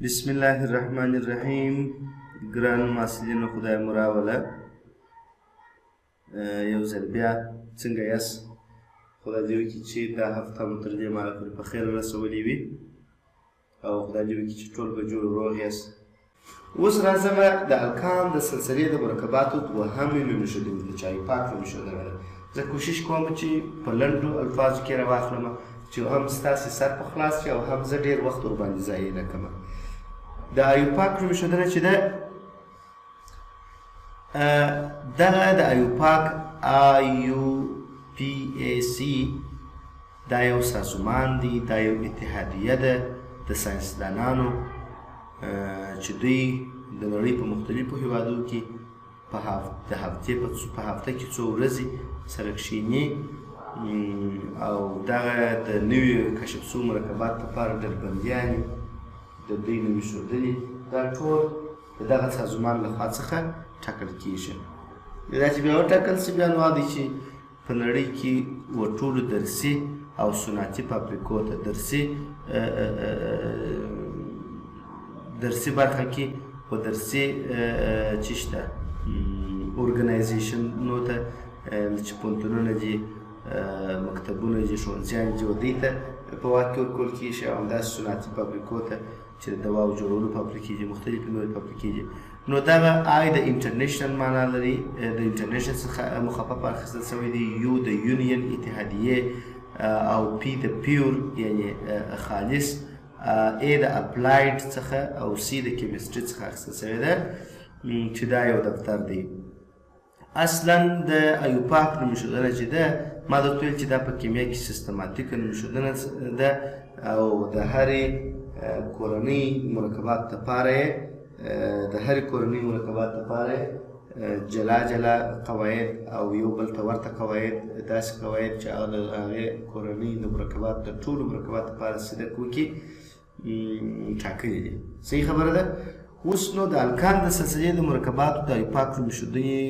بسم الله الرحمن الرحیم. ګرانو محصلینو خدای مو راوله، یو ځل بیا څنګه یاست؟ خدای دې وکړي چې دا هفته مو تر دې مهاله پورې په خیر رسولې وي او خدای دې وکړي چې ټول به جوړ روغ یاست. اوس راځم د الکان د سلسلې د مرکباتو دوهمې نومېښودنې ته چې ایپاک نومېښودنه ده. زه کوشش کوم چې په لنډو الفاظو کې راواخلم چې هم ستاسې سر په خلاص شي او هم زه ډېر وخت ورباندې ضایع نه کړم. د ایوپاک نومېښودنه چې ده، دغه د ایوپاک IUPAC دا یو سازمان دی، دا یو اتحادیه ده د ساینسدانانو چې دوی د نړۍ په مختلفو هیوادو کې د هفته کې څو ورځې سره کښېني او دغه د نویو کشف شوو مرکباتو لپاره ډلبندیانې د دوی نومېښودنې دا ټول د دغه سازمان لخوا څخه ټاکل کېږي. دا چې بیا وټاکل شي، بیا نو دی چې په نړۍ کې ټولو درسي او صنعتي فابریکو ته درسي برخه کې په درسي چې شته ارګنایزیشنونو ته چې پوهنتونونه دي، مکتبونه دي، ښوونځیان دي، دوی ته په واک کې ورکول کېږي او همداسې صنعتي فابریکو ته چې د دواو جوړولو فابریکې دي، مختلفې نورې فابریکې دي. نو دغه آی د انټرنیشنل معنا لري، د انټرنیشنل څخه مخفف اخیستل شوی دی، یو د یونین اتحادیې او پی د پیور یعنې خالص، ای د اپلایډ څخه او سی د کیمستري څخه اخیستل شوی ده چې دا یو دفتر دی. اصلا د ایوپاک نومېښودنه چې ده، ما درته ویل چې دا په کیمیا کې سیستماتیکه نومېښودنه ده او د هرې کورنۍ مرکباتو دپاره جلا جلا قواعد او یو بل ته ورته قواعد، داسې قواعد چې هغه د هغې کورنۍ د مرکباتو د ټولو مرکباتو لپاره صدق وکړي ټاکلي دي. صحیح خبره ده. اوس نو د الکان د سلسلې د مرکباتو د ایوپاک نومېښودنې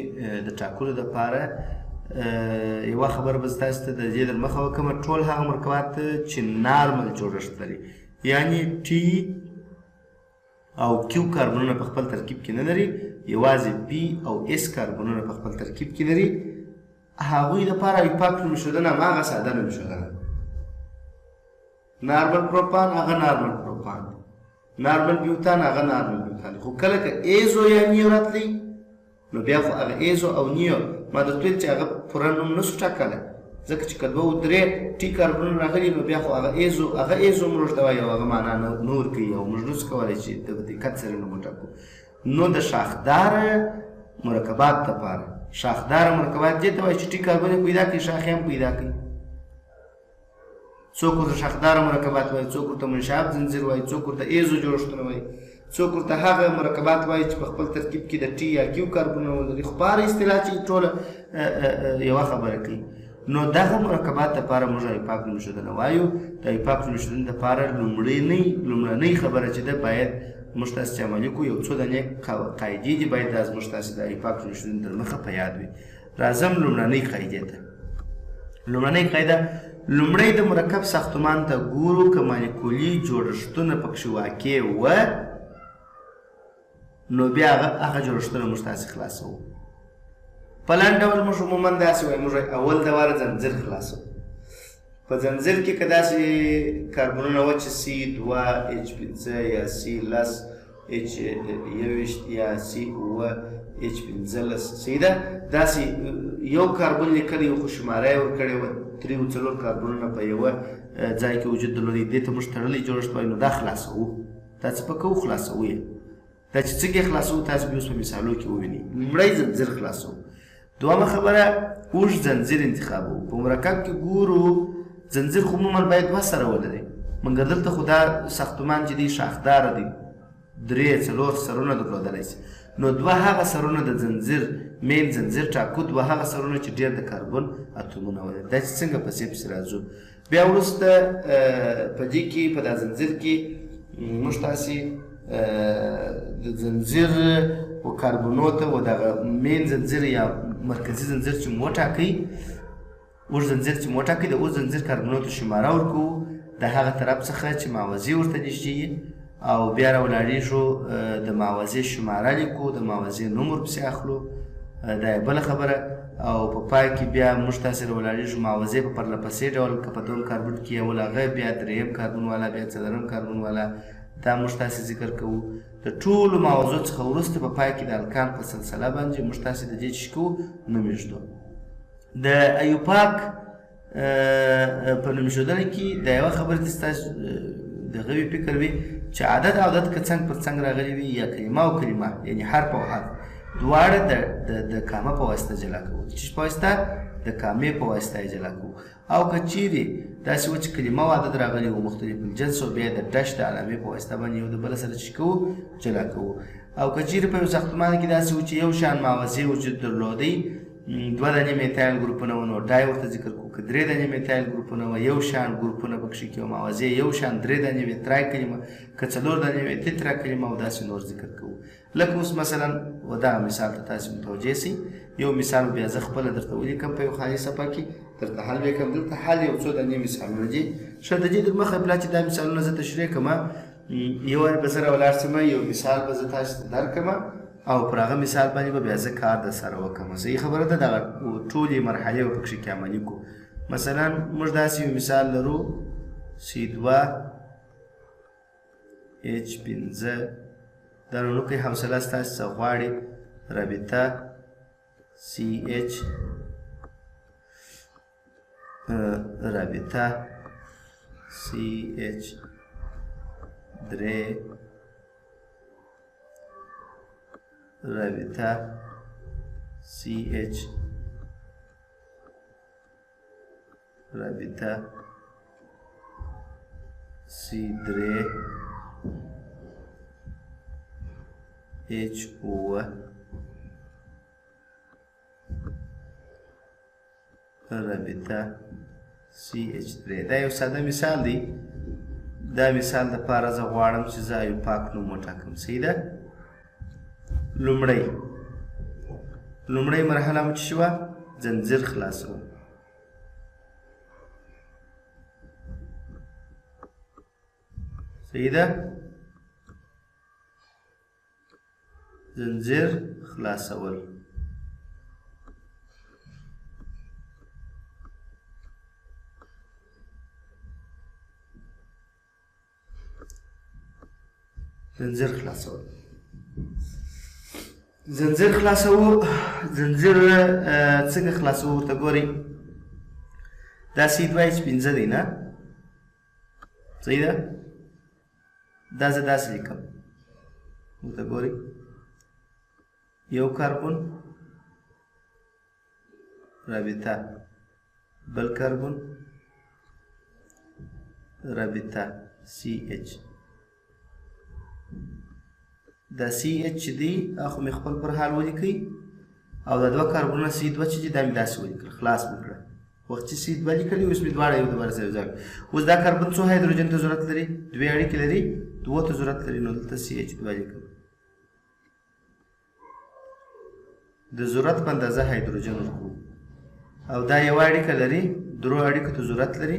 د ټاکلو دپاره یوه خبره به زه تاسې ته د دې در مخه وکړم. ټول هغه مرکبات چې نارمل جوړښت لري، یعنې ټي او کیو کاربنونه په خپل ترکیب کې نه لري، یوازې پی او اس کاربنونه په خپل ترکیب کې لري، هغوی دپاره ایوپاک نومېښودنه هماغه ساده نومېښودنه ده. نارمل پروپان هغه نارمل پروپان، نارمل بیوتان هغه نارمل بیوتان. خو کله که ایزو یا نیو راتلی نو بیا خو هغه ایزو او نیو ما درته ویل چې هغه پوره نوم نسو ټاکلی، ځکه چې که دوه او درې ټي کاربنونه راغلي نو بیا خو هغه ایزو موږ ته وایي او هغه معنا نه ورکوي او موږ نسو کولی چې د دقت سره نوم وټاکو. نو د شاخداره مرکبات دپاره، شاخداره مرکبات دې ته وایي چې ټي کاربن یې پیدا کړي، شاخ یې هم پیدا کړي. څوک ورته شاخداره مرکبات وایي، څوک ورته منشعب زنځیر وایي، څوک ورته ایزو جوړښتونه وایي، څوک ورته هغه مرکبات وایي چې په خپل ترکیب کې د ټي یا کیو کاربنونه ولري. خو په هره اصطلاح چې ټوله یوه خبره کوي. نو دغه مرکبات دپاره موږ ایوپاک نومېښودنه وایو. د ایوپاک نومېښودنې دپاره لومړنۍ خبره چې ده باید موږ تاسې چې عملي کړو، یو څو دانې قاعدې دي باید دا زموږ تاسې د ایوپاک نومېښودنې تر مخه په یاد وي. راځم لومړنۍ قاعدې ته. لومړنۍ قاعده، لومړی د مرکب ساختمان ته ګورو، که مالیکولي جوړښتونه پکښې واقع وه نو بیا هغه جوړښتونه موږ تاسې خلاصوو. په لنډ ډول موږ عموما داسې وایو، موږ اول د واره ځنځیر خلاصوو. په ځنځیر کې که داسې کاربنونه وه چې C2 H5 یا C10 H21 یا C9 H15، صحیح ده؟ داسې یو کاربن لیکلی یو خو شماره یې ورکړې وه، 3 او 4 کاربنونه په یوه ځای کې وجود درلودی، دې ته موږ تړلی جوړښت وایو. نو دا خلاصوو. دا څه په کوو؟ خلاصوو یې. دا چې څنګه یې خلاصوو تاسو به اوس په مثالو کې ووینئ. لومړی ځنځیر خلاصوو. دویمه خبره، اوږد ځنځیر انتخابوو. په مرکب کې ګورو، ځنځیر خو عموما باید دوه سره ولري، مګر دلته خو دا ساختمان چې دی شاخداره دی، 3-4 سرونه درلودلی شي. نو دوه هغه سرونه د ځنځیر مین ځنځیر ټاکو، دوه هغه سرونه چې ډېر د کاربن اتومونه ولري. دا چې څنګه پسې پسې راځو. بیا وروسته په دې کې په دا ځنځیر کې موږ تاسې د ځنځیر و کاربنو ته و دغه مین ځنځیر یا مرکزي ځنځیر چې مو وټاکئ، اوږد ځنځیر چې مو وټاکئ، د اوږد ځنځیر کاربنو ته شماره ورکوو د هغه طرف څخه چې معوضې ورته نږدې او بیا راولاړېږو د معاوضې شماره لیکو، د معاوضې نوم ورپسې اخلو، دا یې بله خبره. او په پای کې بیا موږ تاسې راولاړېږو معاوضې په پرله پسې ډول، که په دوم کاربن کې یول هغه، بیا درېیم کاربن والا، بیا څلورم کاربن والا، دا موږ تاسې ذکر کوو. د ټولو معاوضو څخه وروسته په پای کې د الکان په سلسله باندې موږ تاسې د دې چې کوو نوم ایږدو. د ایوپاک په نوم ایښودنه کې د یوه خبرې ته ستاسو دغه وي فکر وي چې عدد او عدد که څنګ پر څنګ راغلي وي یا کلمه او کلمه یعنې حرف او حرف دواړه د کامه په واسطه جلا کوو، چې په واسطه د کامې په واسطه یې جلا کوو. او که چیرې داسې و چې کلمه او عدد راغلي وو مختلف الجنس او بیا د ډش د علامې په واسطه باندې یو د بله سره چې کوو جلا کوو. او که چیرې په یو ساختمان کې داسې و چې یو شان معاوضې وجود درلودی، دوه دانې میتایل ګروپونه وو نو ډای ورته ذکر کوو. که درې دانې میتایل ګروپونه وه یو شان ګروپونه پکښې کې وو، معاوضې یو شان، درې دانې وې ترای کلمه، که څلور دانې وې تترا کلمه او داسې نور ذکر کوو. لکه اوس مثلا و دغه مثال ته تاسې متوجه سئ. یو مثال بیا زه خپله درته ولیکم په یو خالي صفحه کې، درته حل وکړم. دلته حل یو څو دانې مثالونه دي. ښه د دې در مخه پلا چې دا مثالونه زه تشریح کړم، یو وارې به زه راولاړ شم، یو مثال به زه تاسو ته درکړم او پر هغه مثال باندې به بیا زه کار در سره وکړم. صحیح خبره ده. دغه ټولې مرحلې به پکښې کې عملي کړو. مثلا موږ داسې یو مثال لرو C2H5 دا نو کې حوصله ستاسې څه غواړي رابطه CH رابطه CH3 رابطه CH رابطه C3 H2 رابطه CH3. دا یو ساده مثال دی. دا مثال دپاره زه غواړم چې زه ایوپاک نوم وټاکم. صحیح ده. لومړۍ مرحله مو چې شوه ځنځیر خلاصو. صحیح ده. ځنځیر خلاصول. ځنځیر خلاصول. ځنځیر خلاصوو. ځنځیر څنګه خلاصوو ورته ګورئ. دا C2H5 دی نه؟ صحیح ده. دا زه داسې لیکم. ورته ګورئ. یو کاربن رابطه، بل کاربن رابطه CH. دا CH چې دی خو مې خپل پر حال ولیکئ او دا دوه کاربنونه C2 چې دي دا مې داسې ولیکل، خلاص مې کړه. وخت چې C2 لیکلي اوس مې دواړه یو د بل سره یو ځای. اوس دا کاربن څو هایدروجن ته ضرورت لري؟ دوې اړیکې لري، دوو ته ضرورت لري. نو دلته CH2 لیکم. د ضرورت په اندازه هایدروجن ورکوو. او دا یوه اړیکه لري، درو اړیکو ته ضرورت لري،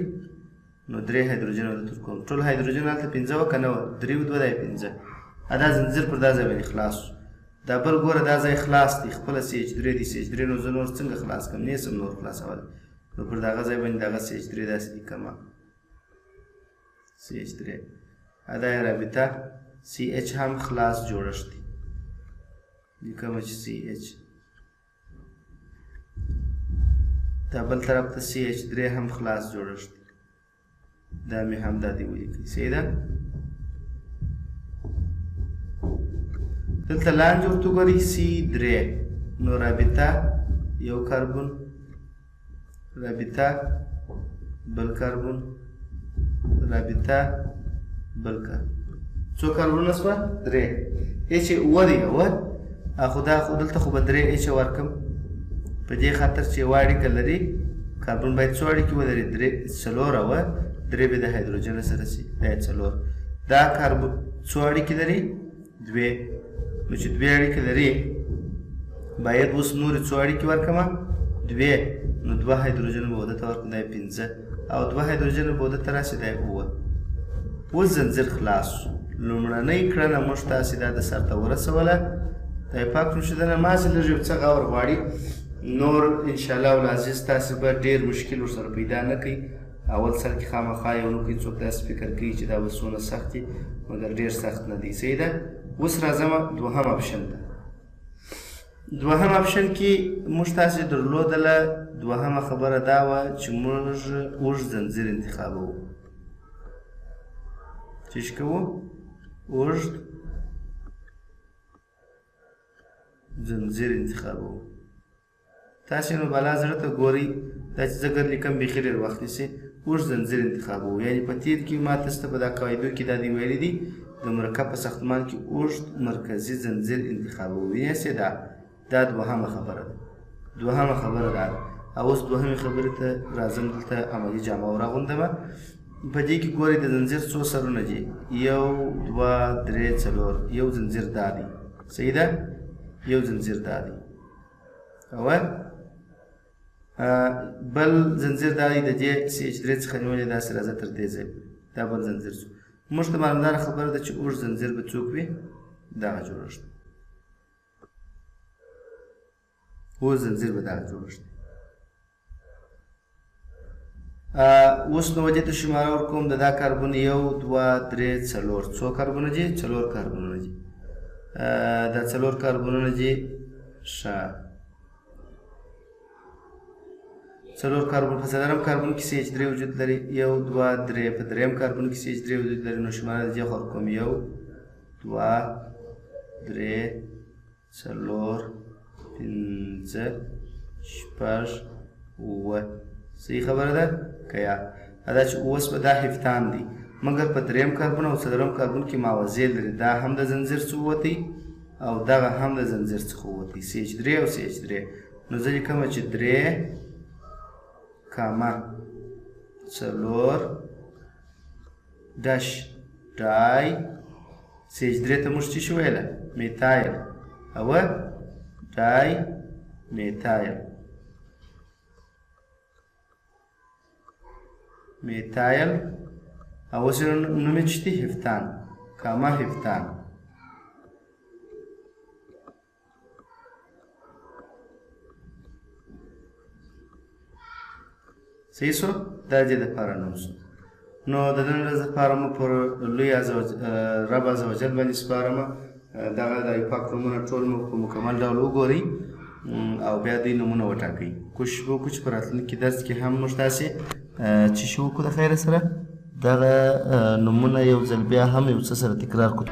نو درې هایدروجن ورته ورکوم. ټول هایدروجن هلته 5 وه که نه وه؟ 3 و 2 دا یې 5. دا ځنځیر پر دا ځای باندې خلاص شو. دا بل ګوره دا ځای خلاص دی، خپله CH3 دی. CH3 نو زه نور څنګه خلاص کړم؟ نه سم نور خلاصولی. نو پر دغه ځای باندې دغه CH3 داسې لیکم. CH3 دا یې رابطه CH هم خلاص جوړښت دی. لیکم چې CH. دا بل طرف ته CH3 هم خلاص جوړښت دی. دا مې هم دا دی ولیکئ. صحیح ده. دلته لاندې ورته وګورئ C3 نو رابطه یو کاربن رابطه بل کاربن رابطه بل کاربن. څو کاربنونه شوه؟ 3. H اووه دی. اووه خو دا خو دلته خو به 3 H ورکړم په دې خاطر چې یوه اړیکه لري. کاربن باید څو اړیکې ولري؟ 4 وه. 3 به د هایدروجن سره شي. دا یې 4. دا کاربن څو اړیکې لري؟ 2. نو چې 2 اړیکې لري باید اوس نورې څو اړیکې ورکړم؟ 2. نو 2 هایدروجن به ودته ورکړم. دا یې 5 او 2 هایدروجن به ودته راشي. دا یې 9. اوس زنځیر خلاص شو. لومړنۍ کړنه موږ تاسې دا د سرته ورسوله. خدای پاک روشدنه ماسې لږ یو څه غور غواړي. نور انشاءالله العزیز تاسې به ډېر مشکل ورسره پیدا نه کوئ. اول سر کې خامخا یو نه کوي څوک داسې فکر کوي چې دا به څونه سخت دي، مګر ډېر سخت نه دی. صحیح ده. اوس راځمه دوهم اپشن ته. دوهم اپشن کې موږ تاسې درلودله. دوهمه خبره دا وه چې موږ اوږد زنځیر انتخابوو. څه کوو؟ اوږد زنځیر انتخابوو. تاسې نو بالا زړه ته ګورئ، دا چې زه ګر لیکم بیخي ډېر وخت نیسي. اوږد زنځیر انتخابوو، یعنې په تېر کې ما تاسو ته په دا قاعدو کې دا دې ویلي دي د مرکب په ساختمان کې اوږد مرکزي زنځیر انتخابوو. وینئ دا دوهمه خبره ده. دوهمه خبره دا ده. او اوس دوهمې خبرې ته راځم. دلته عملي جامه وراغوندمه. په دې کې ګورئ د زنځیر څو سرونه دي؟ 1 2 3 4. یو زنځیر دا دی. صحیح ده. یو زنځیر دا دی. او بل زنځیر دا دی د دې CH3 څخه نیولې داسې راځه تر دې ځای. دا بل زنځیر شو. موږ ته معلومداره خبره ده چې اوږد زنځیر به څوک وي؟ دغه جوړښت. اوږد زنځیر به دغه جوړښت. اوس نو دې ته شماره ورکوم. د دا کاربن 1 2 3 4. څو کاربنونه دي؟ 4 کاربنونه دي. دا 4 کاربنونه دي. ښه 4 کاربن. په څلورم کاربن کې CH3 وجود لري. 1 2 3. په درېیم کاربن کې CH3 وجود لري. نو شماره د دې خوا ورکوم. 1 2 3 4 5 6 7. صحیح خبره ده که یا؟ دا چې اوس به دا هفتان دی، مګر په درېیم کاربن او څلورم کاربن کې معاوضې لري. دا هم د زنځیر څخه ووتی او دغه هم د زنځیر څخه ووتی. CH3 او CH3. نو زه لیکمه چې 3 کاما 4 ډش ډای. CH3 ته موږ څه شي ویله؟ میتایل. او ډای میتایل. میتایل. او اوس نوم یې څه دی؟ هفتان. کاما هفتان. صحیح شو؟ دا دې دپاره نوم شو. نو د نن ورځ دپاره مو پر لوی رب عزوجل باندې سپارمه. دغه د پاک نومونه ټول مو په مکمل ډول وګورئ او بیا دوی نومونه وټاکئ. کوشش به وکړو چې په راتلونکي درس کې هم موږ تاسې څه شي وکړو د خیره سره دغه نومونه یو ځل بیا هم یو څه سره تکرار کړو.